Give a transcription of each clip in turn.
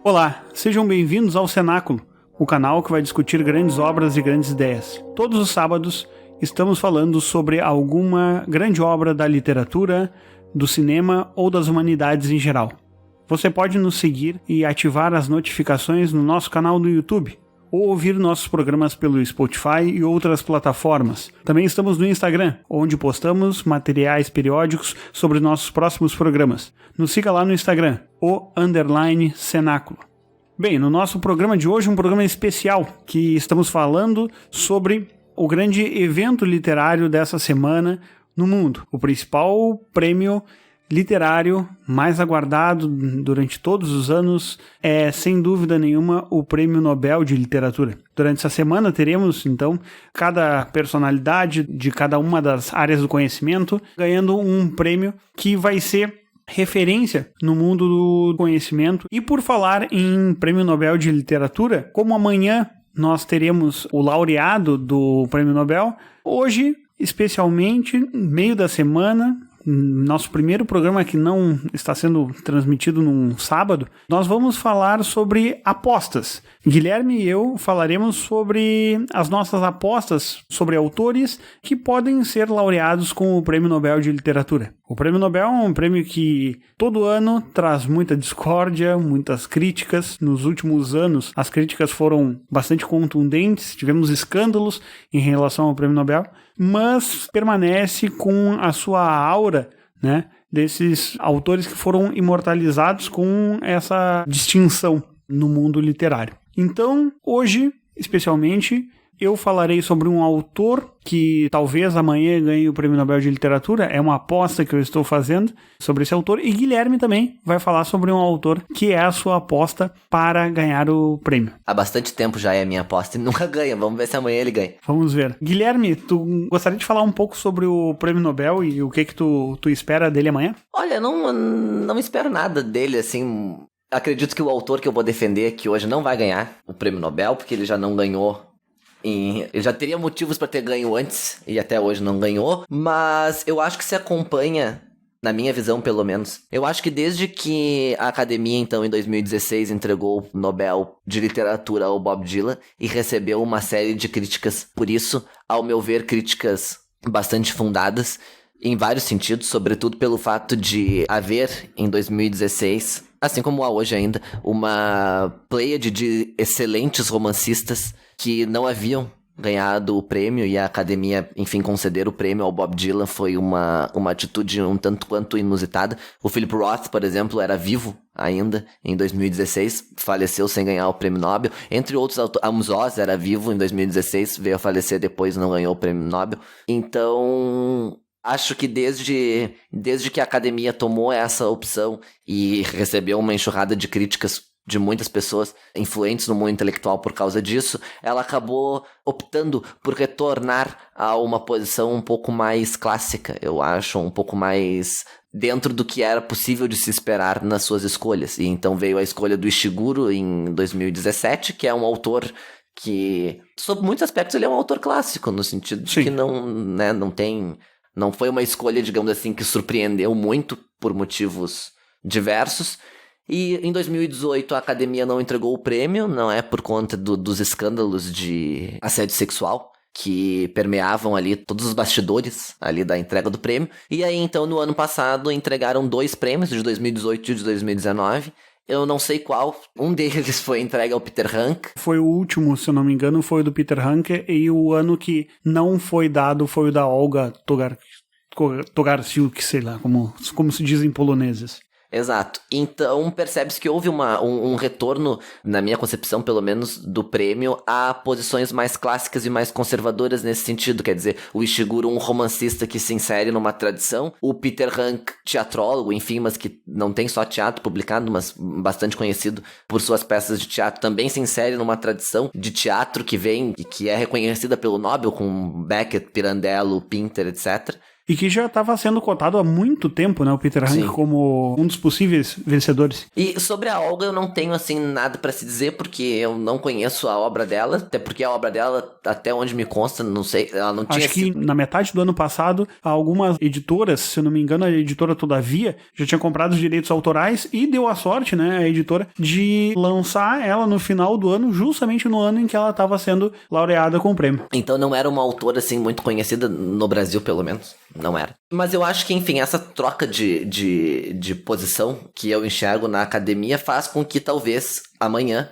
Olá, sejam bem-vindos ao Cenáculo, o canal que vai discutir grandes obras e grandes ideias. Todos os sábados estamos falando sobre alguma grande obra da literatura, do cinema ou das humanidades em geral. Você pode nos seguir e ativar as notificações no nosso canal do YouTube, ou ouvir nossos programas pelo Spotify e outras plataformas. Também estamos no Instagram, onde postamos materiais periódicos sobre nossos próximos programas. Nos siga lá no Instagram, _Cenáculo. Bem, no nosso programa de hoje, um programa especial, que estamos falando sobre o grande evento literário dessa semana no mundo. O principal prêmio literário mais aguardado durante todos os anos é, sem dúvida nenhuma, o Prêmio Nobel de Literatura. Durante essa semana teremos, então, cada personalidade de cada uma das áreas do conhecimento ganhando um prêmio que vai ser referência no mundo do conhecimento. E por falar em Prêmio Nobel de Literatura, como amanhã nós teremos o laureado do Prêmio Nobel, hoje, especialmente, no meio da semana, nosso primeiro programa que não está sendo transmitido num sábado, nós vamos falar sobre apostas. Guilherme e eu falaremos sobre as nossas apostas sobre autores que podem ser laureados com o Prêmio Nobel de Literatura. O Prêmio Nobel é um prêmio que todo ano traz muita discórdia, muitas críticas. Nos últimos anos, as críticas foram bastante contundentes, tivemos escândalos em relação ao Prêmio Nobel, mas permanece com a sua aura, né, desses autores que foram imortalizados com essa distinção no mundo literário. Então, hoje, especialmente, eu falarei sobre um autor que talvez amanhã ganhe o Prêmio Nobel de Literatura. É uma aposta que eu estou fazendo sobre esse autor. E Guilherme também vai falar sobre um autor que é a sua aposta para ganhar o prêmio. Há bastante tempo já é a minha aposta e nunca ganha. Vamos ver se amanhã ele ganha. Vamos ver. Guilherme, tu gostaria de falar um pouco sobre o Prêmio Nobel e o que tu espera dele amanhã? Olha, não espero nada dele, assim. Acredito que o autor que eu vou defender aqui hoje não vai ganhar o Prêmio Nobel, porque ele já não ganhou. Ele já teria motivos para ter ganho antes e até hoje não ganhou, mas eu acho que se acompanha, na minha visão pelo menos, eu acho que desde que a Academia então em 2016 entregou o Nobel de Literatura ao Bob Dylan e recebeu uma série de críticas por isso, ao meu ver críticas bastante fundadas em vários sentidos, sobretudo pelo fato de haver em 2016, assim como há hoje ainda, uma pleiade de excelentes romancistas que não haviam ganhado o prêmio e a Academia, enfim, conceder o prêmio ao Bob Dylan foi uma atitude um tanto quanto inusitada. O Philip Roth, por exemplo, era vivo ainda em 2016, faleceu sem ganhar o prêmio Nobel. Entre outros, Amos Oz era vivo em 2016, veio a falecer depois, não ganhou o prêmio Nobel. Então, acho que desde que a Academia tomou essa opção e recebeu uma enxurrada de críticas de muitas pessoas influentes no mundo intelectual por causa disso, ela acabou optando por retornar a uma posição um pouco mais clássica, eu acho, um pouco mais dentro do que era possível de se esperar nas suas escolhas. E então veio a escolha do Ishiguro em 2017, que é um autor que, sob muitos aspectos, ele é um autor clássico, no sentido de que não foi uma escolha, digamos assim, que surpreendeu muito por motivos diversos. E em 2018 a Academia não entregou o prêmio, não é por conta dos escândalos de assédio sexual que permeavam ali todos os bastidores ali da entrega do prêmio. E aí então no ano passado entregaram 2 prêmios, de 2018 e de 2019. Eu não sei qual, um deles foi entregue ao Peter Hanke. Foi o último, se eu não me engano, foi o do Peter Hanke, e o ano que não foi dado foi o da Olga Tokarczuk, sei lá, como se diz em poloneses. Exato. Então percebe-se que houve um retorno, na minha concepção pelo menos, do prêmio a posições mais clássicas e mais conservadoras nesse sentido. Quer dizer, o Ishiguro, um romancista que se insere numa tradição, o Peter Hanke, teatrólogo, enfim, mas que não tem só teatro publicado, mas bastante conhecido por suas peças de teatro, também se insere numa tradição de teatro que vem e que é reconhecida pelo Nobel, com Beckett, Pirandello, Pinter, etc. e que já estava sendo cotado há muito tempo, né, o Peter Hanke, como um dos possíveis vencedores. E sobre a Olga eu não tenho, assim, nada pra se dizer, porque eu não conheço a obra dela, até porque a obra dela, até onde me consta, não sei, ela não tinha... Acho que na metade do ano passado, algumas editoras, se eu não me engano, a editora Todavia, já tinha comprado os direitos autorais e deu a sorte, né, a editora, de lançar ela no final do ano, justamente no ano em que ela estava sendo laureada com o prêmio. Então não era uma autora, assim, muito conhecida no Brasil, pelo menos. Não era. Mas eu acho que, enfim, essa troca de posição que eu enxergo na academia faz com que talvez amanhã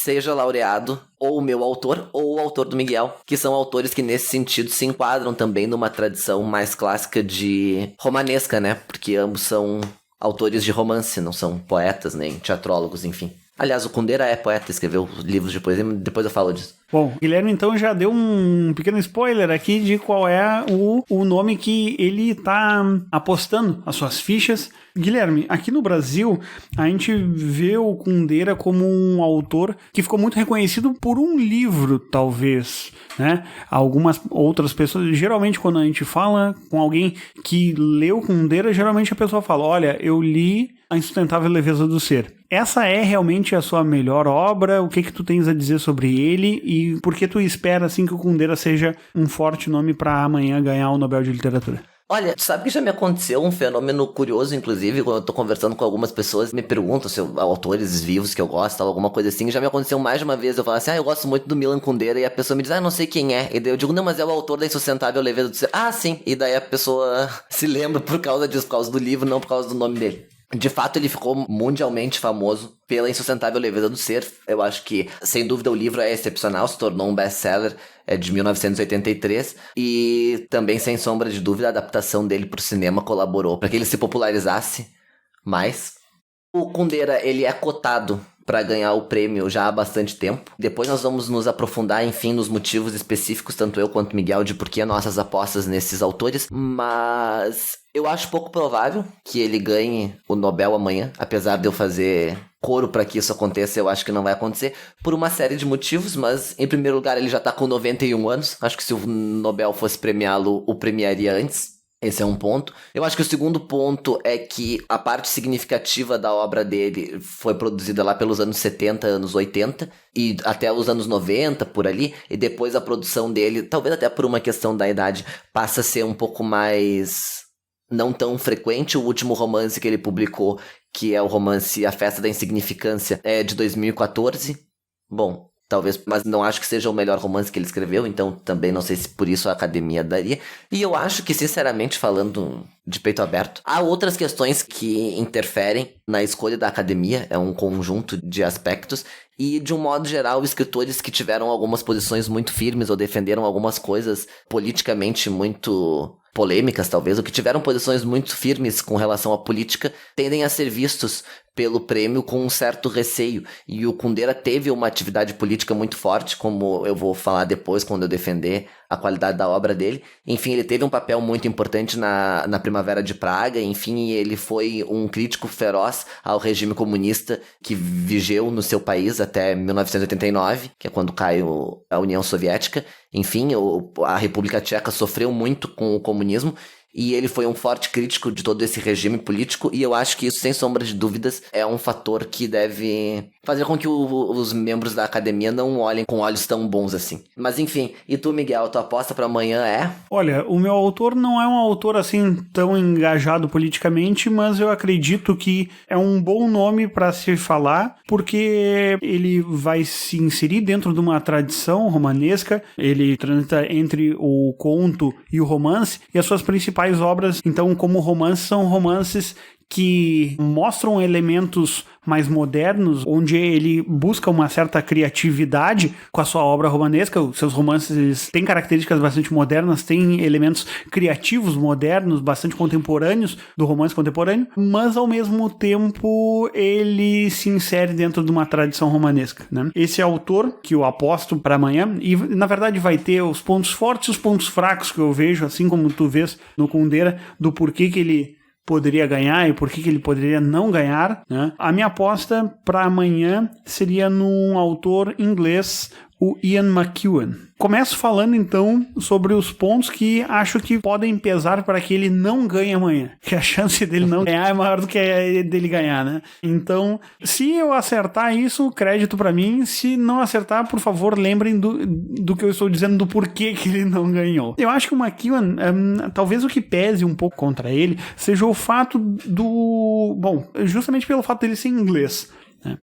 seja laureado ou o meu autor ou o autor do Miguel, que são autores que nesse sentido se enquadram também numa tradição mais clássica de romanesca, né? Porque ambos são autores de romance, não são poetas nem teatrólogos, enfim. Aliás, o Kundera é poeta, escreveu livros de poesia, depois eu falo disso. Bom, Guilherme então já deu um pequeno spoiler aqui de qual é o nome que ele está apostando as suas fichas. Guilherme, aqui no Brasil, a gente vê o Kundera como um autor que ficou muito reconhecido por um livro, talvez, né? Algumas outras pessoas, geralmente quando a gente fala com alguém que leu Kundera, geralmente a pessoa fala, olha, eu li A Insustentável Leveza do Ser. Essa é realmente a sua melhor obra? O que tu tens a dizer sobre ele? E por que tu espera assim que o Kundera seja um forte nome para amanhã ganhar o Nobel de Literatura? Olha, sabe que já me aconteceu um fenômeno curioso, inclusive, quando eu tô conversando com algumas pessoas, me perguntam se autores vivos que eu gosto, alguma coisa assim, já me aconteceu mais de uma vez, eu falo assim, eu gosto muito do Milan Kundera, e a pessoa me diz, eu não sei quem é, e daí eu digo, não, mas é o autor da Insustentável Leveza do Ser. Ah, sim, e daí a pessoa se lembra por causa disso, por causa do livro, não por causa do nome dele. De fato, ele ficou mundialmente famoso pela Insustentável Leveza do Ser. Eu acho que, sem dúvida, o livro é excepcional, se tornou um best-seller, é de 1983, e também, sem sombra de dúvida, a adaptação dele para o cinema colaborou para que ele se popularizasse mais. O Kundera, ele é cotado para ganhar o prêmio já há bastante tempo. Depois nós vamos nos aprofundar, enfim, nos motivos específicos, tanto eu quanto Miguel, de por que nossas apostas nesses autores, mas eu acho pouco provável que ele ganhe o Nobel amanhã, apesar de eu fazer coro para que isso aconteça, eu acho que não vai acontecer, por uma série de motivos, mas em primeiro lugar ele já tá com 91 anos, acho que se o Nobel fosse premiá-lo, o premiaria antes. Esse é um ponto. Eu acho que o segundo ponto é que a parte significativa da obra dele foi produzida lá pelos anos 70, anos 80 e até os anos 90, por ali, e depois a produção dele, talvez até por uma questão da idade, passa a ser um pouco mais não tão frequente. O último romance que ele publicou, que é o romance A Festa da Insignificância, é de 2014. Bom, talvez, mas não acho que seja o melhor romance que ele escreveu, então também não sei se por isso a academia daria. E eu acho que, sinceramente, falando de peito aberto, há outras questões que interferem na escolha da academia, é um conjunto de aspectos, e de um modo geral, escritores que tiveram algumas posições muito firmes ou defenderam algumas coisas politicamente muito polêmicas, talvez, ou que tiveram posições muito firmes com relação à política, tendem a ser vistos pelo prêmio com um certo receio. E o Kundera teve uma atividade política muito forte, como eu vou falar depois quando eu defender a qualidade da obra dele. Enfim, ele teve um papel muito importante na Primavera de Praga, enfim, ele foi um crítico feroz ao regime comunista que vigeu no seu país até 1989, que é quando cai a União Soviética. Enfim, a República Tcheca sofreu muito com o comunismo, e ele foi um forte crítico de todo esse regime político, e eu acho que isso, sem sombra de dúvidas, é um fator que deve fazer com que os membros da academia não olhem com olhos tão bons assim. Mas enfim, e tu, Miguel, tua aposta para amanhã é? Olha, o meu autor não é um autor assim tão engajado politicamente, mas eu acredito que é um bom nome para se falar, porque ele vai se inserir dentro de uma tradição romanesca, ele transita entre o conto e o romance, e as suas principais obras, então, como romances, são romances que mostram elementos mais modernos, onde ele busca uma certa criatividade com a sua obra romanesca. Os seus romances, eles têm características bastante modernas, têm elementos criativos modernos, bastante contemporâneos do romance contemporâneo, mas ao mesmo tempo ele se insere dentro de uma tradição romanesca, né? Esse autor que eu aposto para amanhã, e na verdade vai ter os pontos fortes e os pontos fracos que eu vejo, assim como tu vês no Kundera, do porquê que ele poderia ganhar e por que ele poderia não ganhar, né? A minha aposta para amanhã seria num autor inglês, o Ian McEwan. Começo falando então sobre os pontos que acho que podem pesar para que ele não ganhe amanhã. Que a chance dele não ganhar é maior do que a dele ganhar, né? Então, se eu acertar isso, crédito para mim. Se não acertar, por favor, lembrem do que eu estou dizendo, do porquê que ele não ganhou. Eu acho que o McEwan, talvez o que pese um pouco contra ele, seja o fato justamente pelo fato dele ser inglês.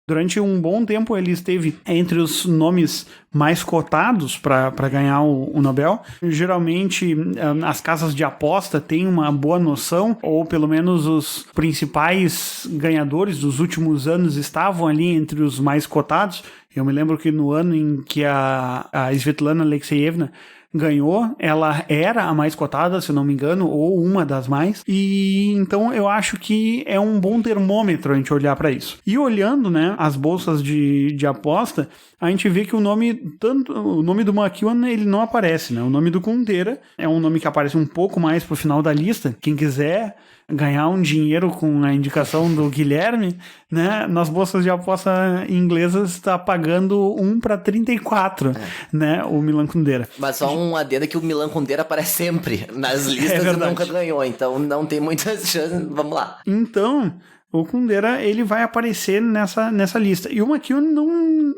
Durante um bom tempo ele esteve entre os nomes mais cotados para ganhar o Nobel. Geralmente as casas de aposta têm uma boa noção, ou pelo menos os principais ganhadores dos últimos anos estavam ali entre os mais cotados. Eu me lembro que no ano em que a Svetlana Alexeyevna ganhou, ela era a mais cotada, se eu não me engano, ou uma das mais, e então eu acho que é um bom termômetro a gente olhar para isso. E olhando, né, as bolsas de aposta, a gente vê que o nome do McEwan, ele não aparece, né? O nome do Kundera é um nome que aparece um pouco mais pro final da lista. Quem quiser ganhar um dinheiro com a indicação do Guilherme, né, nas bolsas de aposta inglesas está pagando 1/34, né, o Milan Kundera. Mas só um adendo que o Milan Kundera aparece sempre nas listas e nunca ganhou, então não tem muitas chances, vamos lá. Então, o Kundera, ele vai aparecer nessa lista. E o McEwan,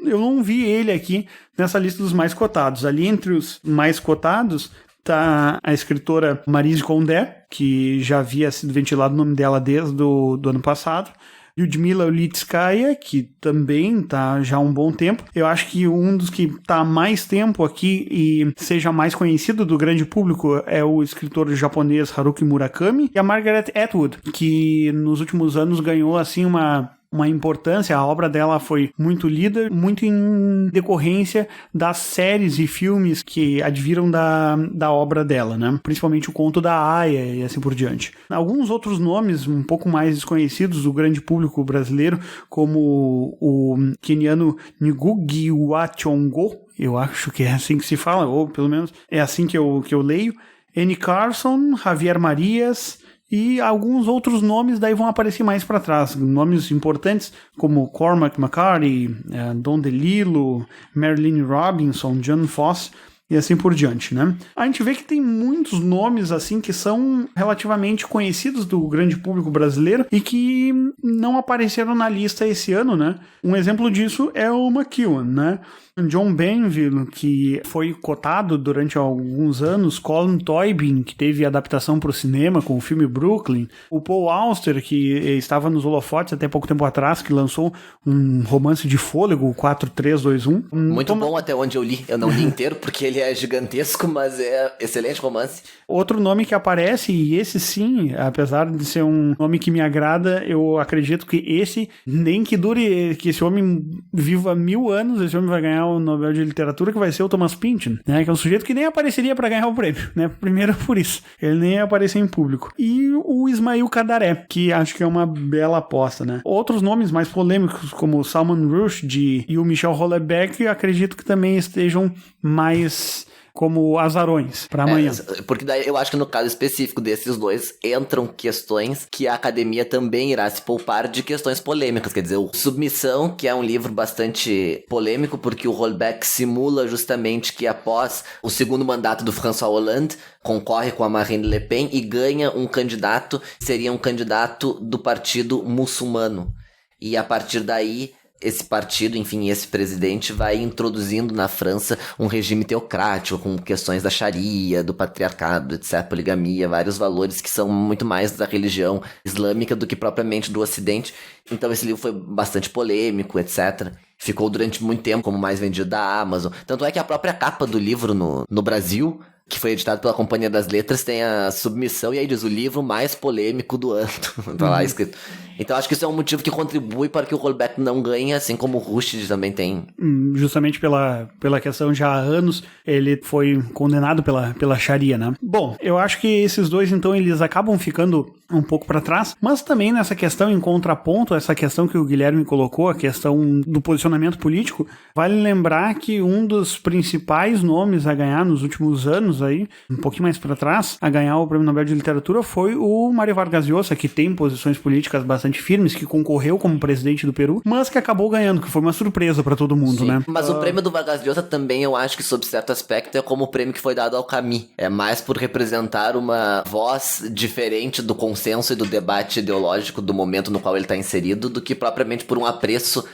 eu não vi ele aqui nessa lista dos mais cotados. Ali entre os mais cotados tá a escritora Maryse Condé, que já havia sido ventilado o nome dela desde do ano passado. Lyudmila Ulitskaya, que também tá já há um bom tempo. Eu acho que um dos que tá há mais tempo aqui e seja mais conhecido do grande público é o escritor japonês Haruki Murakami e a Margaret Atwood, que nos últimos anos ganhou assim uma importância. A obra dela foi muito lida, muito em decorrência das séries e filmes que adviram da obra dela, né? Principalmente o Conto da Aia e assim por diante. Alguns outros nomes um pouco mais desconhecidos do grande público brasileiro, como o queniano Ngugi wa Thiong'o, eu acho que é assim que se fala, ou pelo menos é assim que eu leio, Anne Carson, Javier Marias, e alguns outros nomes daí vão aparecer mais para trás. Nomes importantes como Cormac McCarthy, Don DeLillo, Marilyn Robinson, John Fosse e assim por diante, né? A gente vê que tem muitos nomes assim que são relativamente conhecidos do grande público brasileiro e que não apareceram na lista esse ano, né? Um exemplo disso é o McEwan, né? John Banville, que foi cotado durante alguns anos, Colin Toybin, que teve adaptação para o cinema com o filme Brooklyn, o Paul Auster, que estava nos holofotes até pouco tempo atrás, que lançou um romance de fôlego, 4321. Muito bom até onde eu li. Eu não li inteiro porque ele é gigantesco, mas é excelente romance. Outro nome que aparece, e esse sim, apesar de ser um nome que me agrada, eu acredito que esse, nem que dure, que esse homem viva 1000 anos, esse homem vai ganhar o Nobel de Literatura, que vai ser o Thomas Pynchon, né, que é um sujeito que nem apareceria para ganhar o prêmio, né, primeiro por isso, ele nem ia aparecer em público. E o Ismail Kadaré, que acho que é uma bela aposta, né. Outros nomes mais polêmicos, como o Salman Rushdie e o Michel Houellebecq, acredito que também estejam mais como azarões para amanhã. Porque daí eu acho que no caso específico desses dois entram questões que a academia também irá se poupar de questões polêmicas. Quer dizer, o Submissão, que é um livro bastante polêmico, porque o Houellebecq simula justamente que após o segundo mandato do François Hollande, concorre com a Marine Le Pen e ganha um candidato, seria um candidato do partido muçulmano. E a partir daí esse partido, enfim, esse presidente vai introduzindo na França um regime teocrático com questões da Sharia, do patriarcado, etc., poligamia, vários valores que são muito mais da religião islâmica do que propriamente do Ocidente. Então esse livro foi bastante polêmico, etc. Ficou durante muito tempo como mais vendido da Amazon. Tanto é que a própria capa do livro no Brasil, que foi editado pela Companhia das Letras, tem a submissão e aí diz o livro mais polêmico do ano. Tá lá escrito. Então acho que isso é um motivo que contribui para que o Houellebecq não ganhe, assim como o Rushdie também tem. Justamente pela questão, já há anos ele foi condenado pela Sharia, né? Bom, eu acho que esses dois, então, eles acabam ficando um pouco para trás, mas também nessa questão, em contraponto, essa questão que o Guilherme colocou, a questão do posicionamento político, vale lembrar que um dos principais nomes a ganhar nos últimos anos, anos aí, um pouquinho mais para trás, a ganhar o Prêmio Nobel de Literatura foi o Mário Vargas Llosa, que tem posições políticas bastante firmes, que concorreu como presidente do Peru, mas que acabou ganhando, que foi uma surpresa para todo mundo, Sim, né? mas o prêmio do Vargas Llosa também, eu acho que sob certo aspecto, é como o prêmio que foi dado ao Camus. É mais por representar uma voz diferente do consenso e do debate ideológico do momento no qual ele está inserido, do que propriamente por um apreço.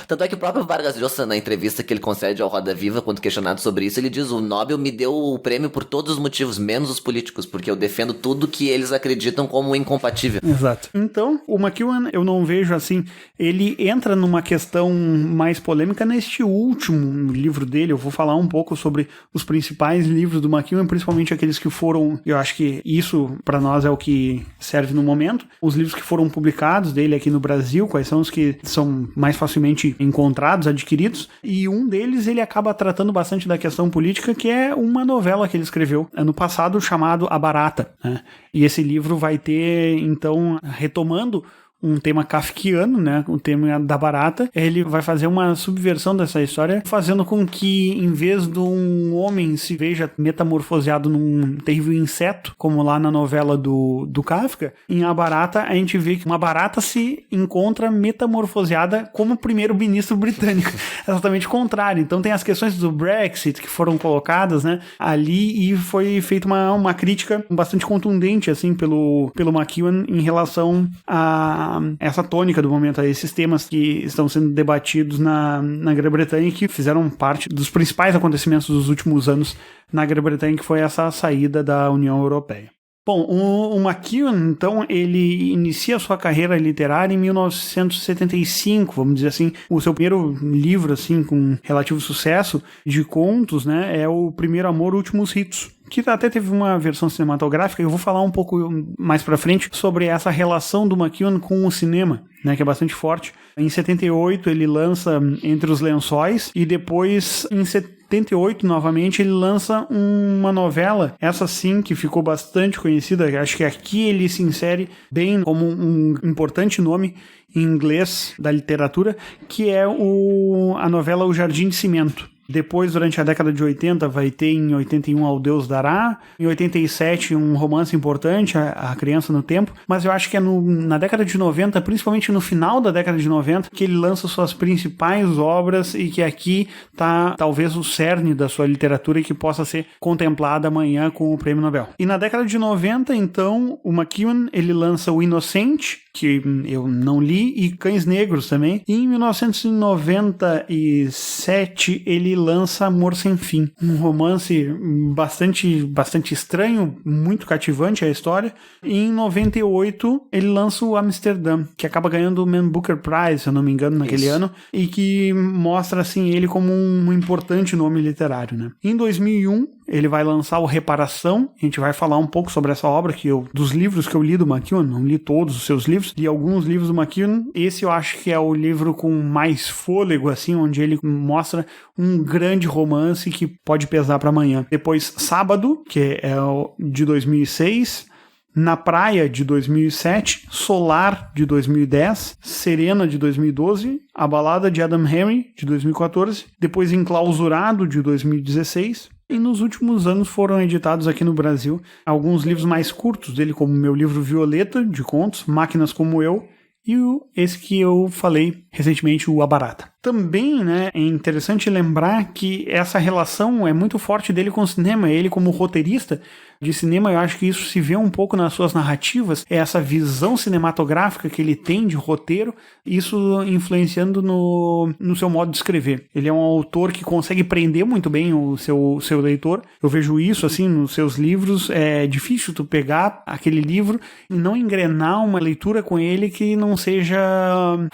Tanto é que o próprio Vargas Llosa, na entrevista que ele concede ao Roda Viva, quando questionado sobre isso, ele diz: o Nobel me deu o prêmio por todos os motivos, menos os políticos, porque eu defendo tudo que eles acreditam como incompatível. Exato. Então, o McEwan, eu não vejo assim, ele entra numa questão mais polêmica neste último livro dele. Eu vou falar um pouco sobre os principais livros do McEwan, principalmente aqueles que foram, eu acho que isso para nós é o que serve no momento, os livros que foram publicados dele aqui no Brasil, quais são os que são mais facilmente encontrados, adquiridos, e um deles ele acaba tratando bastante da questão política, que é uma novela que ele escreveu ano passado chamado A Barata, né? E esse livro vai ter, então, retomando um tema kafkiano, né, o tema da barata, ele vai fazer uma subversão dessa história, fazendo com que, em vez de um homem se veja metamorfoseado num terrível inseto, como lá na novela do Kafka, em A Barata a gente vê que uma barata se encontra metamorfoseada como primeiro-ministro britânico. Exatamente o contrário. Então tem as questões do Brexit que foram colocadas, né, ali, e foi feita uma crítica bastante contundente, assim, pelo McEwan em relação a essa tônica do momento, a esses temas que estão sendo debatidos na Grã-Bretanha e que fizeram parte dos principais acontecimentos dos últimos anos na Grã-Bretanha, que foi essa saída da União Europeia. Bom, o McEwan, então, ele inicia a sua carreira literária em 1975, vamos dizer assim. O seu primeiro livro, assim, com relativo sucesso de contos, né, é O Primeiro Amor, Últimos Ritos, que até teve uma versão cinematográfica. Eu vou falar um pouco mais pra frente sobre essa relação do McEwan com o cinema, né, que é bastante forte. Em 78 ele lança Entre os Lençóis, e depois em 78 novamente ele lança uma novela, essa sim que ficou bastante conhecida. Acho que aqui ele se insere bem como um importante nome em inglês da literatura, que é a novela O Jardim de Cimento. Depois, durante a década de 80, vai ter em 81 Ao Deus Dará, em 87 um romance importante, A Criança no Tempo, mas eu acho que é na década de 90, principalmente no final da década de 90, que ele lança suas principais obras, e que aqui está talvez o cerne da sua literatura e que possa ser contemplada amanhã com o Prêmio Nobel. E na década de 90, então, o McEwan ele lança O Inocente, que eu não li, e Cães Negros também. E em 1997 ele lança Amor Sem Fim, um romance bastante estranho, muito cativante a história. E em 98 ele lança o Amsterdã, que acaba ganhando o Man Booker Prize, se eu não me engano, naquele ano, e que mostra assim ele como um importante nome literário, né? Em 2001 ele vai lançar o Reparação. A gente vai falar um pouco sobre essa obra, dos livros que eu li do McEwan, não li todos os seus livros, li alguns livros do McEwan. Esse eu acho que é o livro com mais fôlego, assim, onde ele mostra um grande romance que pode pesar para amanhã. Depois Sábado, que é de 2006, Na Praia, de 2007, Solar, de 2010, Serena, de 2012, A Balada de Adam Henry, de 2014, depois Enclausurado, de 2016, e nos últimos anos foram editados aqui no Brasil alguns livros mais curtos dele, como o meu livro Violeta, de contos, Máquinas Como Eu, e esse que eu falei recentemente, o A Barata. Também, né, é interessante lembrar que essa relação é muito forte dele com o cinema. Ele, como roteirista de cinema, eu acho que isso se vê um pouco nas suas narrativas, é essa visão cinematográfica que ele tem de roteiro, isso influenciando no seu modo de escrever. Ele é um autor que consegue prender muito bem o seu leitor. Eu vejo isso, assim, nos seus livros. É difícil tu pegar aquele livro e não engrenar uma leitura com ele que não seja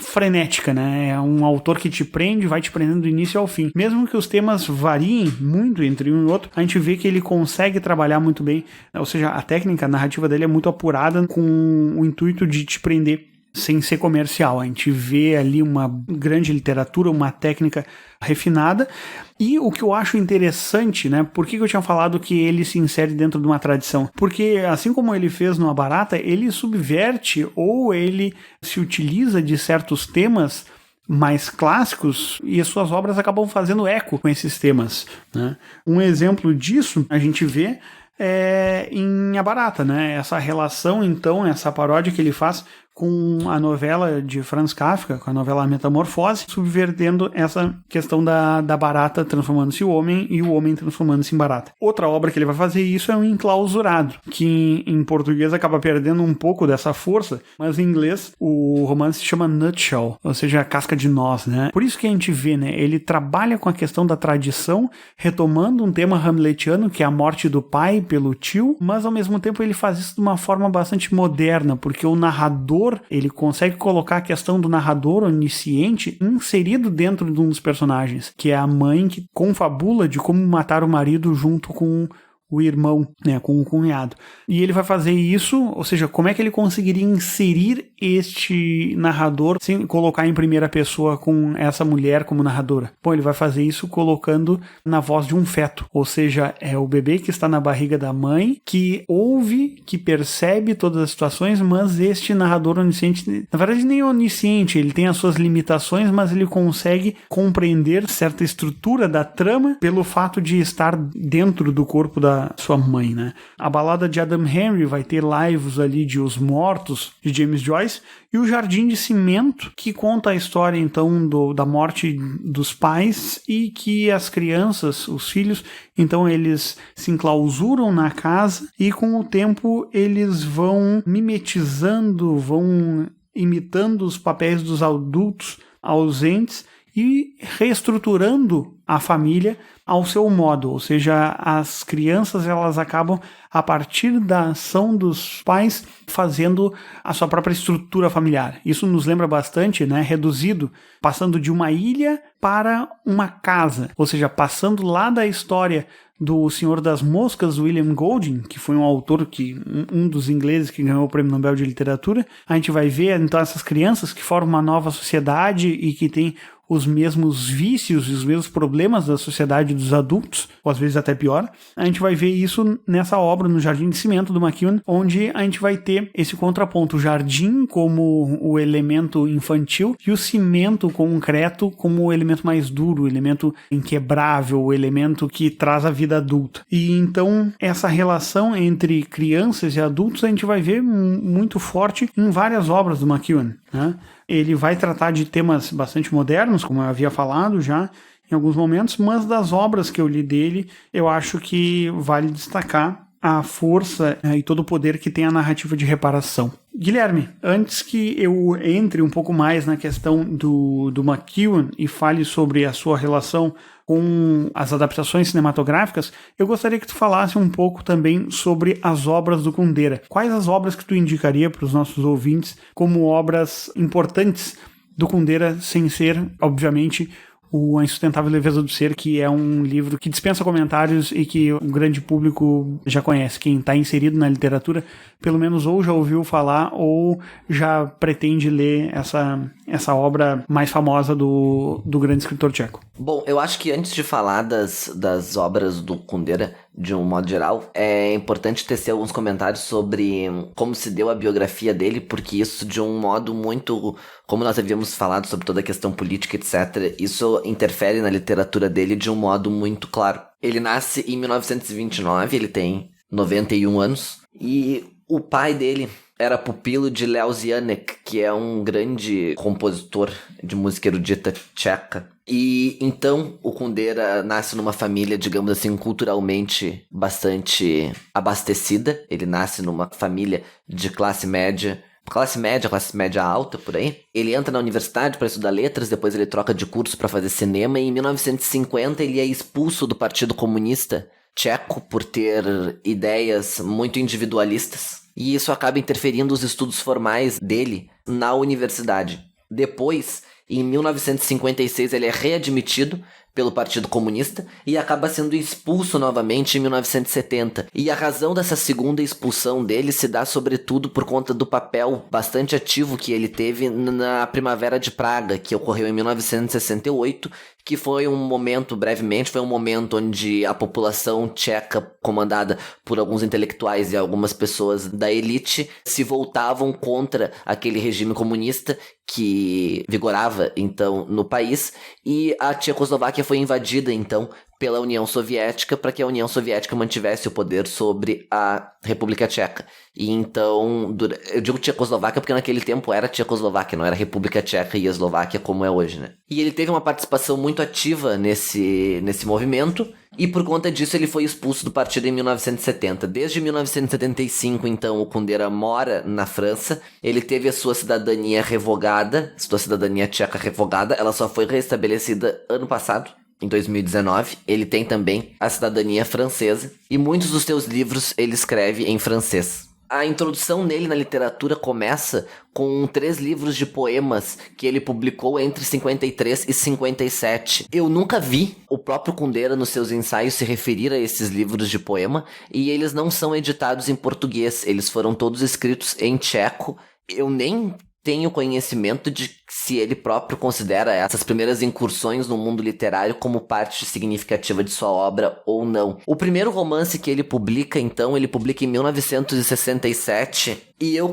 frenética, né? É um autor que te prende, vai te prendendo do início ao fim. Mesmo que os temas variem muito entre um e outro, a gente vê que ele consegue trabalhar muito bem. Ou seja, a técnica, a narrativa dele é muito apurada, com o intuito de te prender sem ser comercial. A gente vê ali uma grande literatura, uma técnica refinada. E o que eu acho interessante, né? Por que eu tinha falado que ele se insere dentro de uma tradição? Porque, assim como ele fez no A Barata, ele subverte ou ele se utiliza de certos temas mais clássicos e as suas obras acabam fazendo eco com esses temas, né? Um exemplo disso a gente vê em A Barata, né? Essa relação, então, essa paródia que ele faz com a novela de Franz Kafka, com a novela Metamorfose, subvertendo essa questão da barata transformando-se em homem e o homem transformando-se em barata. Outra obra que ele vai fazer isso é o Enclausurado, que em português acaba perdendo um pouco dessa força, mas em inglês o romance se chama Nutshell, ou seja, a casca de nós, né? Por isso que a gente vê, né? Ele trabalha com a questão da tradição, retomando um tema hamletiano, que é a morte do pai pelo tio, mas ao mesmo tempo ele faz isso de uma forma bastante moderna, porque o narrador ele consegue colocar a questão do narrador onisciente inserido dentro de um dos personagens, que é a mãe que confabula de como matar o marido junto com o irmão, né, com o cunhado. E ele vai fazer isso, ou seja, como é que ele conseguiria inserir este narrador sem colocar em primeira pessoa com essa mulher como narradora? Bom, ele vai fazer isso colocando na voz de um feto, ou seja, é o bebê que está na barriga da mãe, que ouve, que percebe todas as situações, mas este narrador onisciente, na verdade nem é onisciente, ele tem as suas limitações, mas ele consegue compreender certa estrutura da trama pelo fato de estar dentro do corpo da sua mãe, né? A balada de Adam Henry vai ter lives ali de Os Mortos, de James Joyce, e o Jardim de Cimento, que conta a história, então, da morte dos pais e que as crianças, os filhos, então eles se enclausuram na casa e com o tempo eles vão mimetizando, vão imitando os papéis dos adultos ausentes e reestruturando a família ao seu modo, ou seja, as crianças elas acabam a partir da ação dos pais fazendo a sua própria estrutura familiar. Isso nos lembra bastante, né, reduzido, passando de uma ilha para uma casa, ou seja, passando lá da história do Senhor das Moscas, William Golding, que foi um autor um dos ingleses que ganhou o Prêmio Nobel de Literatura. A gente vai ver então essas crianças que formam uma nova sociedade e que têm os mesmos vícios e os mesmos problemas da sociedade dos adultos, ou às vezes até pior. A gente vai ver isso nessa obra, no Jardim de Cimento, do McEwan, onde a gente vai ter esse contraponto, o jardim como o elemento infantil e o cimento concreto como o elemento mais duro, o elemento inquebrável, o elemento que traz a vida adulta. E então essa relação entre crianças e adultos a gente vai ver muito forte em várias obras do McEwan, né? Ele vai tratar de temas bastante modernos, como eu havia falado já em alguns momentos, mas das obras que eu li dele, eu acho que vale destacar a força e todo o poder que tem a narrativa de reparação. Guilherme, antes que eu entre um pouco mais na questão do McEwan e fale sobre a sua relação com as adaptações cinematográficas, eu gostaria que tu falasse um pouco também sobre as obras do Kundera. Quais as obras que tu indicaria para os nossos ouvintes como obras importantes do Kundera, sem ser, obviamente, A Insustentável Leveza do Ser, que é um livro que dispensa comentários e que o grande público já conhece. Quem está inserido na literatura, pelo menos ou já ouviu falar ou já pretende ler essa obra mais famosa do grande escritor tcheco. Bom, eu acho que antes de falar das obras do Kundera, de um modo geral, é importante tecer alguns comentários sobre como se deu a biografia dele, porque isso de um modo muito, como nós havíamos falado sobre toda a questão política, etc., isso interfere na literatura dele de um modo muito claro. Ele nasce em 1929, ele tem 91 anos, e o pai dele era pupilo de Leoš Janek, que é um grande compositor de música erudita tcheca. E então o Kundera nasce numa família, digamos assim, culturalmente bastante abastecida. Ele nasce numa família de classe média alta, por aí. Ele entra na universidade para estudar letras, depois ele troca de curso para fazer cinema, e em 1950 ele é expulso do Partido Comunista Tcheco por ter ideias muito individualistas. E isso acaba interferindo nos estudos formais dele na universidade. Depois, em 1956, ele é readmitido pelo Partido Comunista e acaba sendo expulso novamente em 1970. E a razão dessa segunda expulsão dele se dá sobretudo por conta do papel bastante ativo que ele teve na Primavera de Praga, que ocorreu em 1968, que foi um momento, brevemente, foi um momento onde a população tcheca, comandada por alguns intelectuais e algumas pessoas da elite, se voltavam contra aquele regime comunista que vigorava, então, no país, e a Tchecoslováquia foi invadida, então, pela União Soviética para que a União Soviética mantivesse o poder sobre a República Tcheca. E então, eu digo Tchecoslováquia porque naquele tempo era Tchecoslováquia, não era República Tcheca e Eslováquia como é hoje, né? E ele teve uma participação muito ativa nesse movimento, e por conta disso ele foi expulso do partido em 1970. Desde 1975, então, o Kundera mora na França. Ele teve a sua cidadania revogada, sua cidadania tcheca revogada, ela só foi restabelecida ano passado. Em 2019, ele tem também a cidadania francesa, e muitos dos seus livros ele escreve em francês. A introdução nele na literatura começa com 3 livros de poemas que ele publicou entre 53 e 57. Eu nunca vi o próprio Kundera nos seus ensaios se referir a esses livros de poema, e eles não são editados em português, eles foram todos escritos em tcheco. Eu nem tenho conhecimento de se ele próprio considera essas primeiras incursões no mundo literário como parte significativa de sua obra ou não. O primeiro romance que ele publica, então, ele publica em 1967, e eu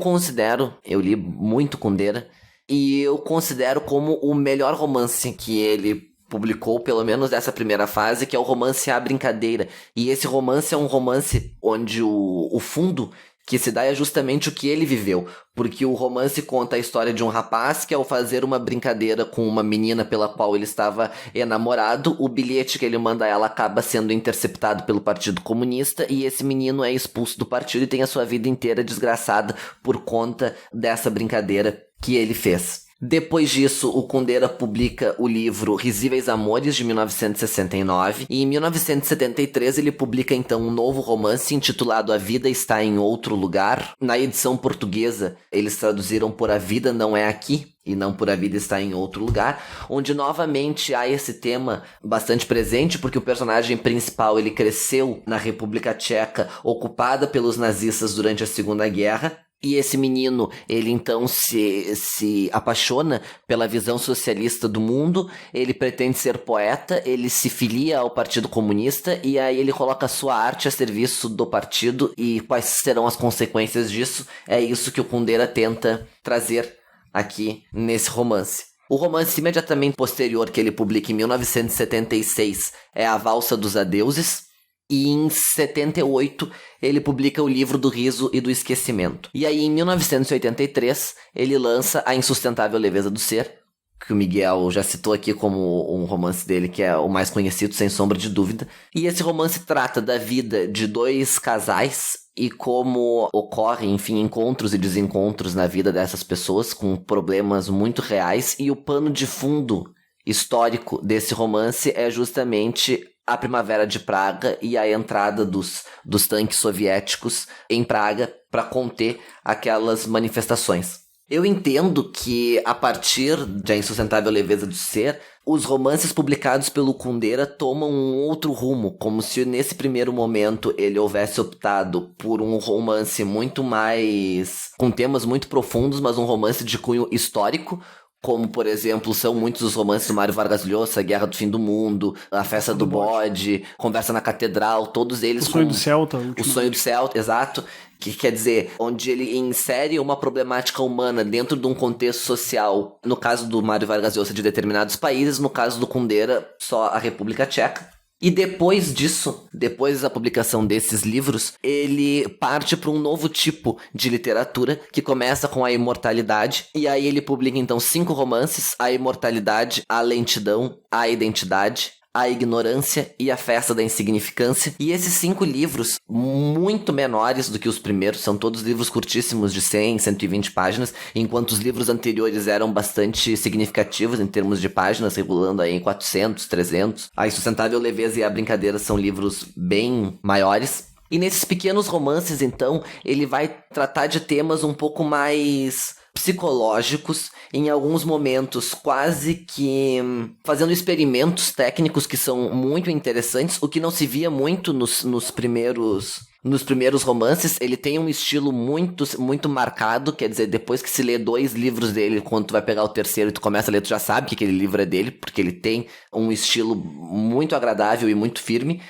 li muito Kundera, e eu considero como o melhor romance que ele publicou, pelo menos dessa primeira fase, que é o romance A Brincadeira. E esse romance é um romance onde o fundo que se dá é justamente o que ele viveu, porque o romance conta a história de um rapaz que, ao fazer uma brincadeira com uma menina pela qual ele estava enamorado, o bilhete que ele manda a ela acaba sendo interceptado pelo Partido Comunista, e esse menino é expulso do partido e tem a sua vida inteira desgraçada por conta dessa brincadeira que ele fez. Depois disso, o Kundera publica o livro Risíveis Amores, de 1969, e em 1973 ele publica então um novo romance intitulado A Vida Está em Outro Lugar. Na edição portuguesa, eles traduziram por A Vida Não É Aqui, e não por A Vida Está em Outro Lugar, onde novamente há esse tema bastante presente, porque o personagem principal ele cresceu na República Tcheca, ocupada pelos nazistas durante a Segunda Guerra. E esse menino, ele então se apaixona pela visão socialista do mundo, ele pretende ser poeta, ele se filia ao Partido Comunista, e aí ele coloca a sua arte a serviço do partido, e quais serão as consequências disso? É isso que o Kundera tenta trazer aqui nesse romance. O romance imediatamente posterior, que ele publica em 1976, é A Valsa dos Adeuses. E em 78 ele publica o livro do riso e do esquecimento. E aí em 1983 ele lança A Insustentável Leveza do Ser, que o Miguel já citou aqui como um romance dele que é o mais conhecido, sem sombra de dúvida. E esse romance trata da vida de 2 casais e como ocorrem, enfim, encontros e desencontros na vida dessas pessoas com problemas muito reais. E o pano de fundo histórico desse romance é justamente a Primavera de Praga e a entrada dos tanques soviéticos em Praga para conter aquelas manifestações. Eu entendo que, a partir de A Insustentável Leveza do Ser, os romances publicados pelo Kundera tomam um outro rumo, como se nesse primeiro momento ele houvesse optado por um romance muito mais com temas muito profundos, mas um romance de cunho histórico, como, por exemplo, são muitos os romances do Mário Vargas Llosa, Guerra do Fim do Mundo, A Festa do Bode, Conversa na Catedral, todos eles... O Sonho do Celta. O Sonho do Celta, exato. Que quer dizer, onde ele insere uma problemática humana dentro de um contexto social, no caso do Mário Vargas Llosa, de determinados países, no caso do Kundera, só a República Tcheca. E depois disso, depois da publicação desses livros, ele parte para um novo tipo de literatura que começa com a imortalidade. E aí ele publica então 5 romances: A Imortalidade, A Lentidão, A Identidade, A Ignorância e A Festa da Insignificância. E esses 5 livros, muito menores do que os primeiros, são todos livros curtíssimos de 100, 120 páginas, enquanto os livros anteriores eram bastante significativos em termos de páginas, regulando aí em 400, 300. A Insustentável Leveza e A Brincadeira são livros bem maiores. E nesses pequenos romances, então, ele vai tratar de temas um pouco mais psicológicos, em alguns momentos quase que fazendo experimentos técnicos que são muito interessantes, o que não se via muito nos primeiros nos primeiros romances, ele tem um estilo muito, muito marcado, quer dizer, depois que se lê 2 livros dele, quando tu vai pegar o terceiro e tu começa a ler, tu já sabe que aquele livro é dele, porque ele tem um estilo muito agradável e muito firme.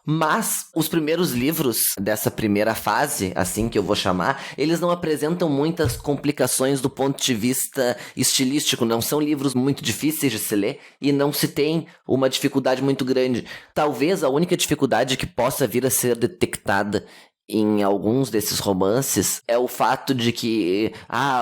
Mas os primeiros livros dessa primeira fase, assim que eu vou chamar, eles não apresentam muitas complicações do ponto de vista estilístico, não são livros muito difíceis de se ler e não se tem uma dificuldade muito grande. Talvez a única dificuldade que possa vir a ser detectada em alguns desses romances é o fato de que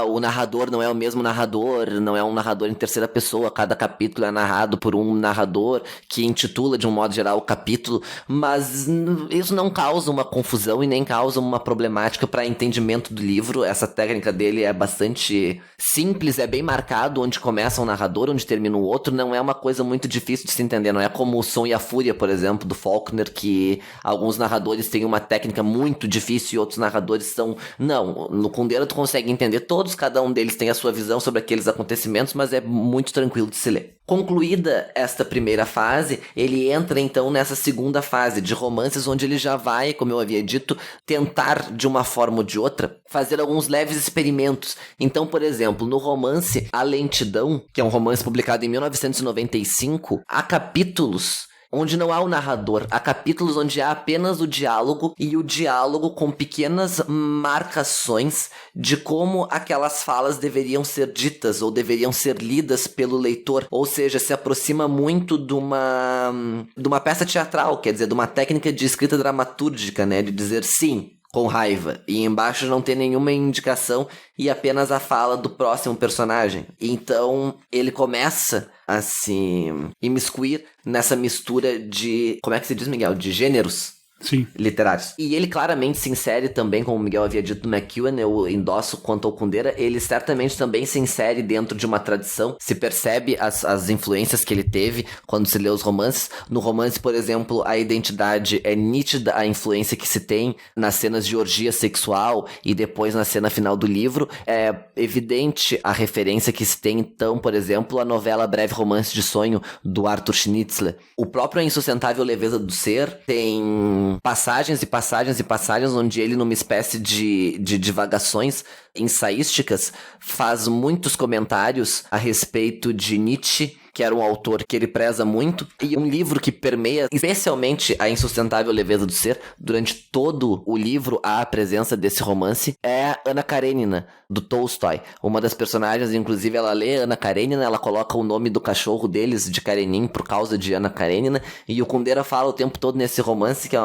o narrador não é o mesmo narrador, não é um narrador em terceira pessoa, cada capítulo é narrado por um narrador que intitula de um modo geral o capítulo, mas isso não causa uma confusão e nem causa uma problemática para entendimento do livro. Essa técnica dele é bastante simples, é bem marcado onde começa um narrador, onde termina o outro, não é uma coisa muito difícil de se entender, não é como o Som e a Fúria, por exemplo, do Faulkner, que alguns narradores têm uma técnica muito difícil e outros narradores são... Não, no Kundera tu consegue entender todos, cada um deles tem a sua visão sobre aqueles acontecimentos, mas é muito tranquilo de se ler. Concluída esta primeira fase, ele entra então nessa segunda fase de romances, onde ele já vai, como eu havia dito, tentar de uma forma ou de outra fazer alguns leves experimentos. Então, por exemplo, no romance A Lentidão, que é um romance publicado em 1995, há capítulos onde não há o narrador, há capítulos onde há apenas o diálogo, e o diálogo com pequenas marcações de como aquelas falas deveriam ser ditas ou deveriam ser lidas pelo leitor, ou seja, se aproxima muito de uma peça teatral, quer dizer, de uma técnica de escrita dramatúrgica, né, de dizer sim, com raiva, e embaixo não tem nenhuma indicação e apenas a fala do próximo personagem. Então ele começa a se imiscuir nessa mistura de, como é que se diz, Miguel? De gêneros. Sim. Literários. E ele claramente se insere também, como o Miguel havia dito no McEwan, eu endosso quanto ao Kundera, ele certamente também se insere dentro de uma tradição, se percebe as influências que ele teve quando se lê os romances. No romance, por exemplo, a identidade é nítida, a influência que se tem nas cenas de orgia sexual e depois na cena final do livro. É evidente a referência que se tem, então, por exemplo, a novela Breve Romance de Sonho, do Arthur Schnitzler. O próprio A Insustentável Leveza do Ser tem passagens e passagens e passagens onde ele, numa espécie de divagações ensaísticas, faz muitos comentários a respeito de Nietzsche, que era um autor que ele preza muito, e um livro que permeia especialmente A Insustentável Leveza do Ser. Durante todo o livro há a presença desse romance, é Anna Karenina, do Tolstói. Uma das personagens, inclusive, ela lê Anna Karenina, ela coloca o nome do cachorro deles de Karenin por causa de Anna Karenina, e o Kundera fala o tempo todo nesse romance, que é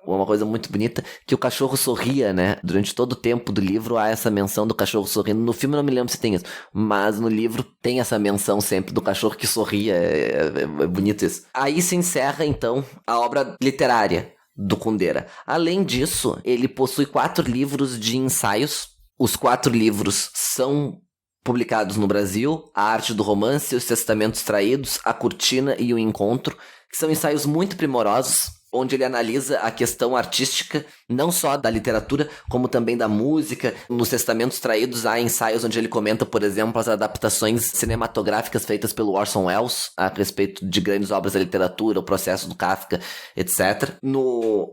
uma coisa muito bonita, que o cachorro sorria, né? Durante todo o tempo do livro há essa menção do cachorro sorrindo. No filme eu não me lembro se tem isso, mas no livro tem essa menção sempre do cachorro que sorria, é bonito isso. Aí se encerra então a obra literária do Kundera. Além disso, ele possui 4 livros de ensaios. Os 4 livros são publicados no Brasil: A Arte do Romance, Os Testamentos Traídos, A Cortina e O Encontro, que são ensaios muito primorosos, onde ele analisa a questão artística, não só da literatura, como também da música. Nos Testamentos Traídos há ensaios onde ele comenta, por exemplo, as adaptações cinematográficas feitas pelo Orson Welles a respeito de grandes obras da literatura, o processo do Kafka, etc.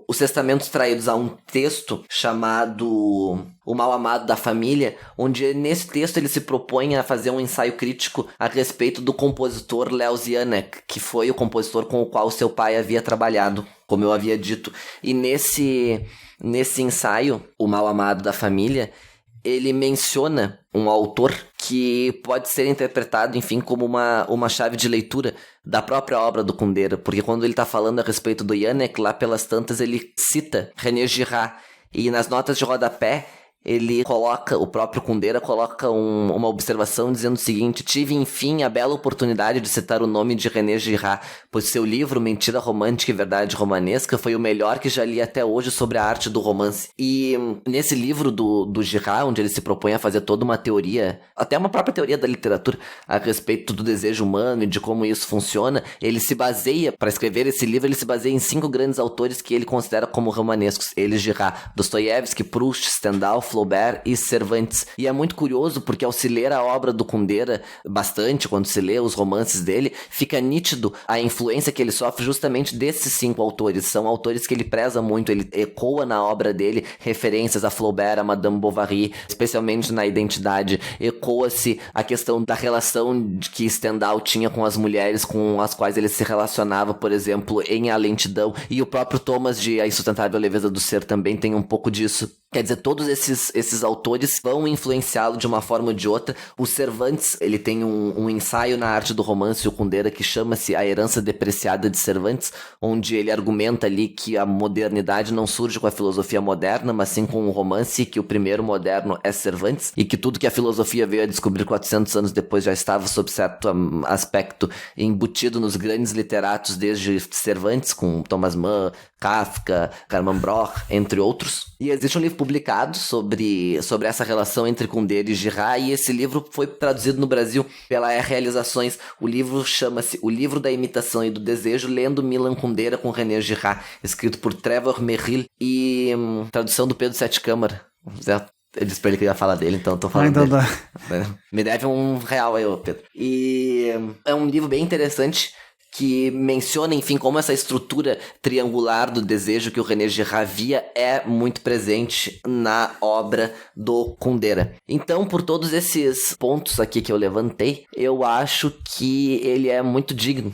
Os Testamentos Traídos há um texto chamado O Mal Amado da Família, onde nesse texto ele se propõe a fazer um ensaio crítico a respeito do compositor Leos Janek, que foi o compositor com o qual seu pai havia trabalhado, como eu havia dito. E nesse ensaio, O Mal Amado da Família, ele menciona um autor que pode ser interpretado, enfim, como uma chave de leitura da própria obra do Kundera, porque quando ele está falando a respeito do Janek, lá pelas tantas ele cita René Girard, e nas notas de rodapé ele coloca, o próprio Kundera coloca uma observação dizendo o seguinte: tive enfim a bela oportunidade de citar o nome de René Girard, pois seu livro Mentira Romântica e Verdade Romanesca foi o melhor que já li até hoje sobre a arte do romance. E nesse livro do Girard, onde ele se propõe a fazer toda uma teoria, até uma própria teoria da literatura, a respeito do desejo humano e de como isso funciona, ele se baseia, para escrever esse livro, ele se baseia em 5 grandes autores que ele considera como romanescos. Eles: Girard, Dostoiévski, Proust, Stendhal, Flaubert e Cervantes. E é muito curioso porque ao se ler a obra do Kundera bastante, quando se lê os romances dele, fica nítido a influência que ele sofre justamente desses 5 autores. São autores que ele preza muito, ele ecoa na obra dele referências a Flaubert, a Madame Bovary, especialmente na Identidade. Ecoa-se a questão da relação que Stendhal tinha com as mulheres com as quais ele se relacionava, por exemplo, em A Lentidão. E o próprio Thomas de A Insustentável Leveza do Ser também tem um pouco disso. Quer dizer, todos esses autores vão influenciá-lo de uma forma ou de outra. O Cervantes, ele tem um ensaio na arte do romance, o Kundera, que chama-se A Herança Depreciada de Cervantes, onde ele argumenta ali que a modernidade não surge com a filosofia moderna, mas sim com o romance, que o primeiro moderno é Cervantes, e que tudo que a filosofia veio a descobrir 400 anos depois já estava, sob certo aspecto, embutido nos grandes literatos desde Cervantes, com Thomas Mann, Kafka, Hermann Broch, entre outros. E existe um livro publicado sobre essa relação entre Kundera e Girard, e esse livro foi traduzido no Brasil pela Realizações. O livro chama-se O Livro da Imitação e do Desejo, lendo Milan Kundera com René Girard, escrito por Trevor Merrill e tradução do Pedro Sete Câmara. Eu disse pra ele que eu ia falar dele, então eu tô falando dele. Me deve R$1 aí, Pedro. E é um livro bem interessante que menciona, enfim, como essa estrutura triangular do desejo que o René Girard via é muito presente na obra do Kundera. Então, por todos esses pontos aqui que eu levantei, eu acho que ele é muito digno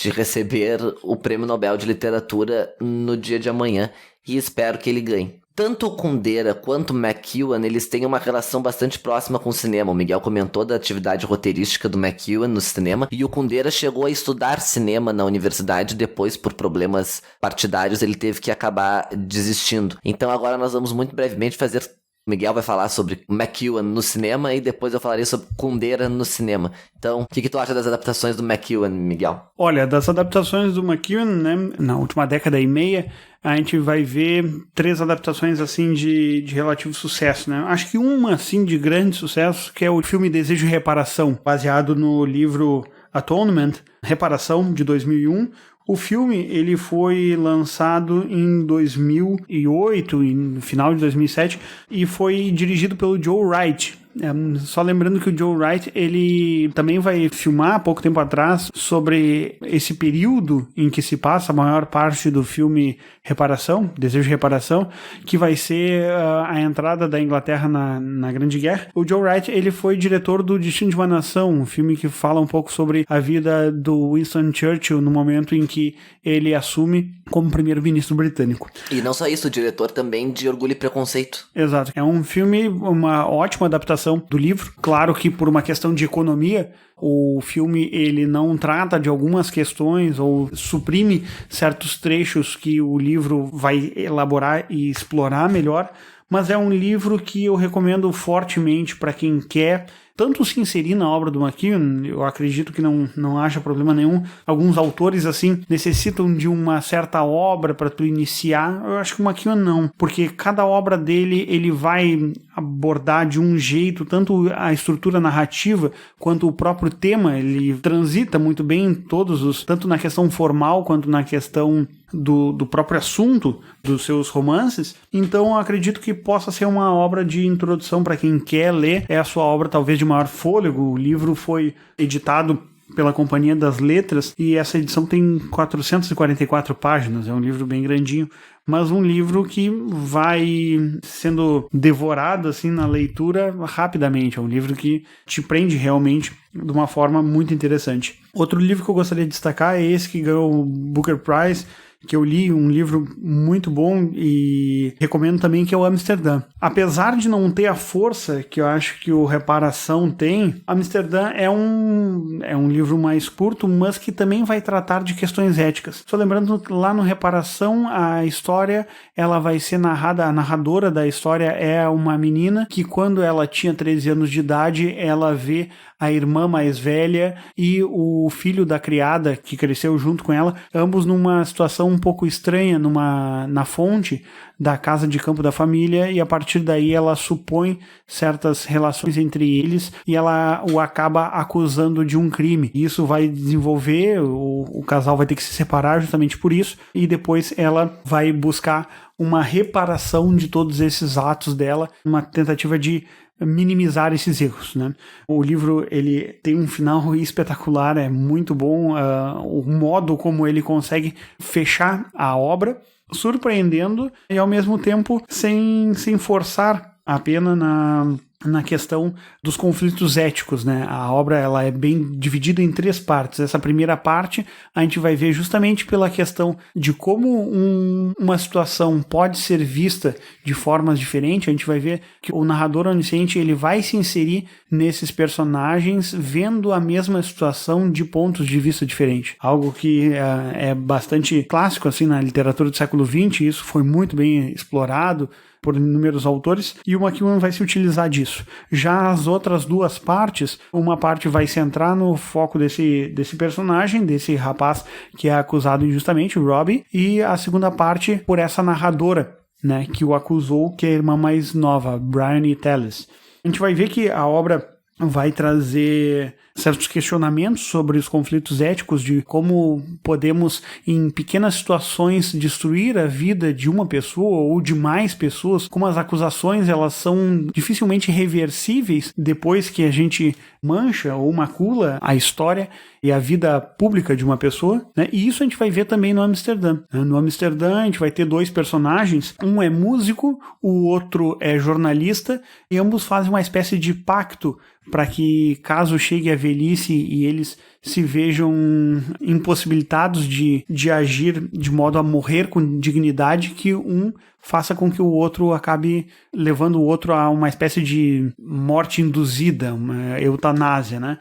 de receber o Prêmio Nobel de Literatura no dia de amanhã, e espero que ele ganhe. Tanto o Kundera quanto o McEwan, eles têm uma relação bastante próxima com o cinema. O Miguel comentou da atividade roteirística do McEwan no cinema, e o Kundera chegou a estudar cinema na universidade, depois, por problemas partidários, ele teve que acabar desistindo. Então agora nós vamos muito brevemente fazer... O Miguel vai falar sobre McEwan no cinema e depois eu falarei sobre Kundera no cinema. Então, o que tu acha das adaptações do McEwan, Miguel? Olha, das adaptações do McEwan, né, na última década e meia, a gente vai ver 3 adaptações assim de relativo sucesso, né? Acho que uma assim de grande sucesso, que é o filme Desejo e Reparação, baseado no livro Atonement, Reparação, de 2001. O filme ele foi lançado em 2008, no final de 2007, e foi dirigido pelo Joe Wright. Só lembrando que o Joe Wright ele também vai filmar há pouco tempo atrás sobre esse período em que se passa a maior parte do filme Reparação, Desejo de Reparação, que vai ser a entrada da Inglaterra na Grande Guerra. O Joe Wright ele foi diretor do Destino de uma Nação, um filme que fala um pouco sobre a vida do Winston Churchill no momento em que ele assume como primeiro-ministro britânico. E não só isso, o diretor também de Orgulho e Preconceito. Exato. É um filme, uma ótima adaptação do livro. Claro que por uma questão de economia, o filme ele não trata de algumas questões ou suprime certos trechos que o livro vai elaborar e explorar melhor, mas é um livro que eu recomendo fortemente para quem quer tanto se inserir na obra do McEwan. Eu acredito que não haja problema nenhum. Alguns autores, assim, necessitam de uma certa obra para tu iniciar. Eu acho que o McEwan não, porque cada obra dele, ele vai abordar de um jeito, tanto a estrutura narrativa, quanto o próprio tema, ele transita muito bem em todos os, tanto na questão formal, quanto na questão do próprio assunto dos seus romances. Então eu acredito que possa ser uma obra de introdução para quem quer ler. É a sua obra talvez de maior fôlego. O livro foi editado pela Companhia das Letras e essa edição tem 444 páginas, é um livro bem grandinho, mas um livro que vai sendo devorado assim na leitura rapidamente. É um livro que te prende realmente de uma forma muito interessante. Outro livro que eu gostaria de destacar é esse que ganhou o Booker Prize, que eu li, um livro muito bom, e recomendo também, que é o Amsterdã. Apesar de não ter a força que eu acho que o Reparação tem, Amsterdã é um livro mais curto, mas que também vai tratar de questões éticas. Só lembrando que lá no Reparação, a história ela vai ser narrada, a narradora da história é uma menina que, quando ela tinha 13 anos de idade, ela vê a irmã mais velha e o filho da criada que cresceu junto com ela, ambos numa situação um pouco estranha na fonte da casa de campo da família, e a partir daí ela supõe certas relações entre eles e ela o acaba acusando de um crime. Isso vai desenvolver, o casal vai ter que se separar justamente por isso, e depois ela vai buscar uma reparação de todos esses atos dela, uma tentativa de minimizar esses erros, né? O livro, ele tem um final espetacular, é muito bom, o modo como ele consegue fechar a obra, surpreendendo e ao mesmo tempo sem forçar a pena na questão dos conflitos éticos, né? A obra, ela é bem dividida em 3 partes. Essa primeira parte a gente vai ver justamente pela questão de como uma situação pode ser vista de formas diferentes. A gente vai ver que o narrador onisciente, ele vai se inserir nesses personagens vendo a mesma situação de pontos de vista diferentes. Algo que é bastante clássico assim na literatura do século XX, isso foi muito bem explorado por inúmeros autores, e o McEwan vai se utilizar disso. Já as outras 2 partes, uma parte vai centrar no foco desse personagem, desse rapaz que é acusado injustamente, o Robbie, e a segunda parte por essa narradora, né, que o acusou, que é a irmã mais nova, Bryony Telles. A gente vai ver que a obra vai trazer certos questionamentos sobre os conflitos éticos, de como podemos, em pequenas situações, destruir a vida de uma pessoa ou de mais pessoas, como as acusações elas são dificilmente reversíveis depois que a gente mancha ou macula a história e a vida pública de uma pessoa, né? E isso a gente vai ver também no Amsterdã. No Amsterdã a gente vai ter 2 personagens, um é músico, o outro é jornalista, e ambos fazem uma espécie de pacto para que, caso chegue a velhice e eles se vejam impossibilitados de agir de modo a morrer com dignidade, que um faça com que o outro acabe levando o outro a uma espécie de morte induzida, uma eutanásia, né?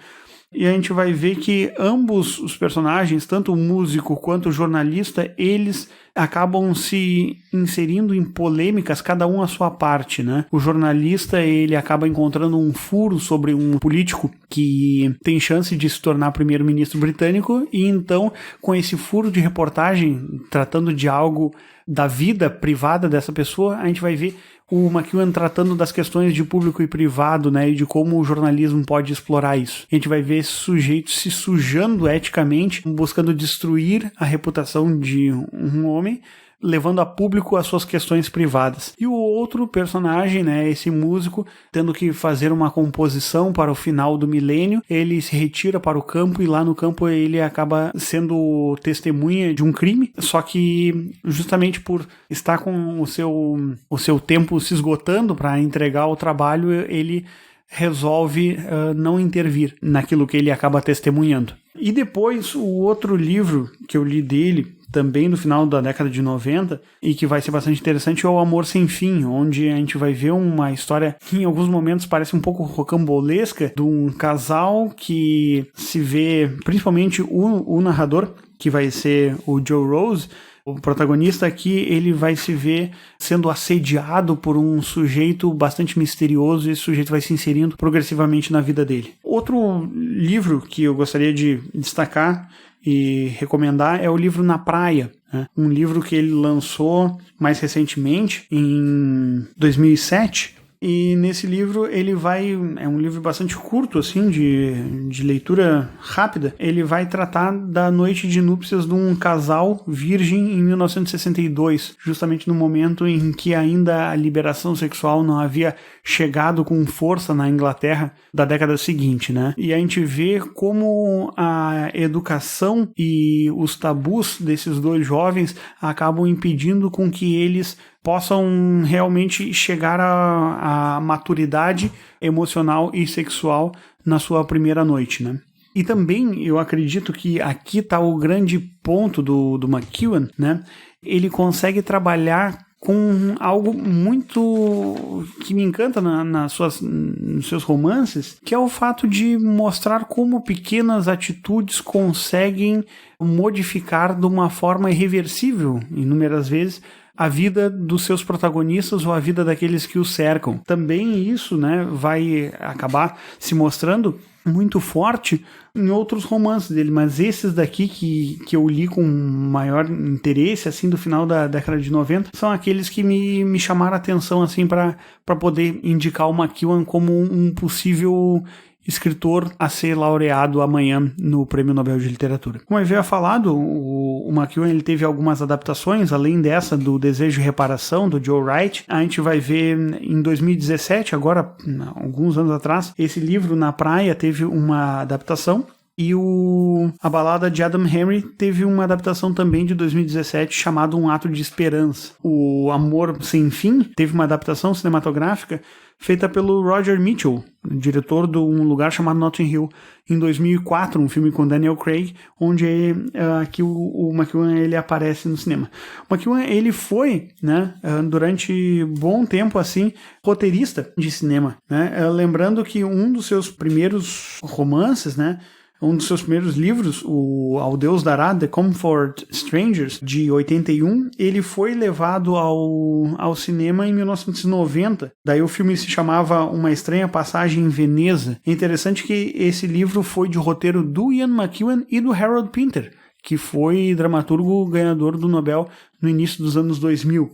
E a gente vai ver que ambos os personagens, tanto o músico quanto o jornalista, eles acabam se inserindo em polêmicas, cada um à sua parte, né? O jornalista, ele acaba encontrando um furo sobre um político que tem chance de se tornar primeiro-ministro britânico, e então, com esse furo de reportagem, tratando de algo da vida privada dessa pessoa, a gente vai ver o McEwan tratando das questões de público e privado, né, e de como o jornalismo pode explorar isso. A gente vai ver esse sujeito se sujando eticamente, buscando destruir a reputação de um homem, levando a público as suas questões privadas. E o outro personagem, né, esse músico, tendo que fazer uma composição para o final do milênio, ele se retira para o campo, e lá no campo ele acaba sendo testemunha de um crime, só que justamente por estar com o seu tempo se esgotando para entregar o trabalho, ele resolve não intervir naquilo que ele acaba testemunhando. E depois, o outro livro que eu li dele, também no final da década de 90, e que vai ser bastante interessante, é O Amor Sem Fim, onde a gente vai ver uma história que em alguns momentos parece um pouco rocambolesca, de um casal que se vê, principalmente o narrador, que vai ser o Joe Rose. O protagonista aqui, ele vai se ver sendo assediado por um sujeito bastante misterioso, e esse sujeito vai se inserindo progressivamente na vida dele. Outro livro que eu gostaria de destacar e recomendar é o livro Na Praia, né? Um livro que ele lançou mais recentemente, em 2007, e nesse livro é um livro bastante curto, assim, de leitura rápida. Ele vai tratar da noite de núpcias de um casal virgem em 1962, justamente no momento em que ainda a liberação sexual não havia chegado com força na Inglaterra da década seguinte, né? E a gente vê como a educação e os tabus desses 2 jovens acabam impedindo com que eles possam realmente chegar à maturidade emocional e sexual na sua primeira noite, né? E também eu acredito que aqui está o grande ponto do McEwan, né? Ele consegue trabalhar com algo muito que me encanta nos seus romances, que é o fato de mostrar como pequenas atitudes conseguem modificar de uma forma irreversível, inúmeras vezes, a vida dos seus protagonistas ou a vida daqueles que os cercam. Também isso, né, vai acabar se mostrando muito forte em outros romances dele, mas esses daqui que eu li com maior interesse, assim, do final da década de 90, são aqueles que me chamaram a atenção, assim, para poder indicar o McEwan como um possível escritor a ser laureado amanhã no Prêmio Nobel de Literatura. Como eu havia falado, o McEwan ele teve algumas adaptações, além dessa do Desejo e Reparação, do Joe Wright. A gente vai ver em 2017, agora, alguns anos atrás, esse livro Na Praia teve uma adaptação. E a Balada de Adam Henry teve uma adaptação também de 2017 chamada Um Ato de Esperança. O Amor Sem Fim teve uma adaptação cinematográfica feita pelo Roger Mitchell, diretor de Um Lugar Chamado Notting Hill, em 2004, um filme com Daniel Craig, onde aqui o McEwan ele aparece no cinema. O McEwan ele foi, né, durante bom tempo assim, roteirista de cinema, né? Lembrando que um dos seus primeiros romances, né, um dos seus primeiros livros, o Ao Deus Dará, The Comfort Strangers, de 81, ele foi levado ao cinema em 1990. Daí o filme se chamava Uma Estranha Passagem em Veneza. É interessante que esse livro foi de roteiro do Ian McEwan e do Harold Pinter, que foi dramaturgo ganhador do Nobel no início dos anos 2000.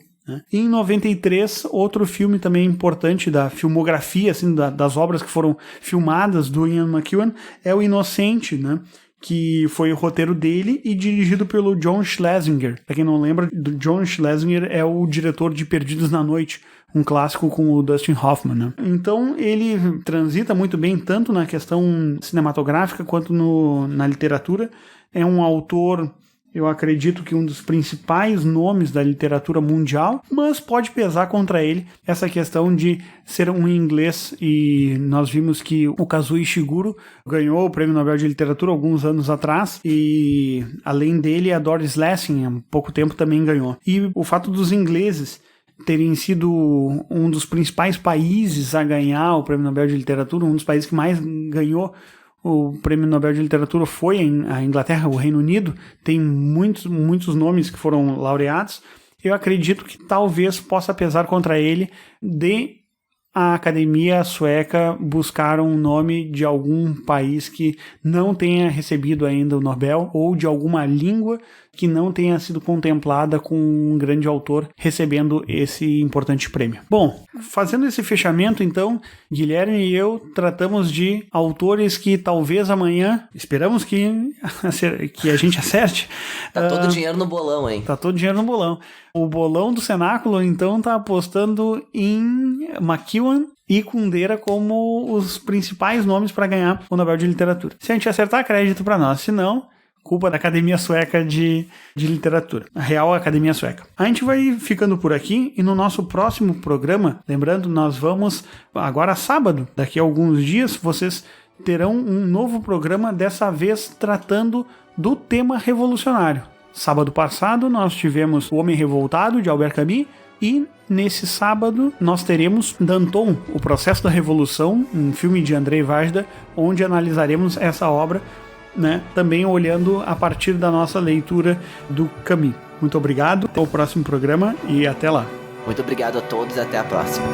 E em 93, outro filme também importante da filmografia, assim, das obras que foram filmadas do Ian McEwan, é O Inocente, né? Que foi o roteiro dele e dirigido pelo John Schlesinger. Pra quem não lembra, John Schlesinger é o diretor de Perdidos na Noite, um clássico com o Dustin Hoffman, né? Então ele transita muito bem tanto na questão cinematográfica quanto na literatura. É um autor, eu acredito que um dos principais nomes da literatura mundial, mas pode pesar contra ele essa questão de ser um inglês, e nós vimos que o Kazuo Ishiguro ganhou o Prêmio Nobel de Literatura alguns anos atrás, e além dele a Doris Lessing há pouco tempo também ganhou. E o fato dos ingleses terem sido um dos principais países a ganhar o Prêmio Nobel de Literatura, um dos países que mais ganhou o Prêmio Nobel de Literatura foi a Inglaterra, o Reino Unido, tem muitos nomes que foram laureados. Eu acredito que talvez possa pesar contra ele de a Academia Sueca buscar um nome de algum país que não tenha recebido ainda o Nobel, ou de alguma língua que não tenha sido contemplada com um grande autor recebendo esse importante prêmio. Bom, fazendo esse fechamento, então, Guilherme e eu tratamos de autores que talvez amanhã, esperamos que a gente acerte. Tá todo dinheiro no bolão, hein? Tá todo dinheiro no bolão. O bolão do Cenáculo, então, tá apostando em McEwan e Kundera como os principais nomes para ganhar o Nobel de Literatura. Se a gente acertar, crédito para nós. Se não, culpa da Academia Sueca de Literatura, a Real Academia Sueca. A gente vai ficando por aqui, e no nosso próximo programa, lembrando, nós vamos agora sábado, daqui a alguns dias, vocês terão um novo programa, dessa vez tratando do tema revolucionário. Sábado passado nós tivemos O Homem Revoltado, de Albert Camus, e nesse sábado nós teremos Danton, O Processo da Revolução, um filme de Andrzej Wajda, onde analisaremos essa obra, né, também olhando a partir da nossa leitura do Camus. Muito obrigado, até o próximo programa e até lá. Muito obrigado a todos, até a próxima.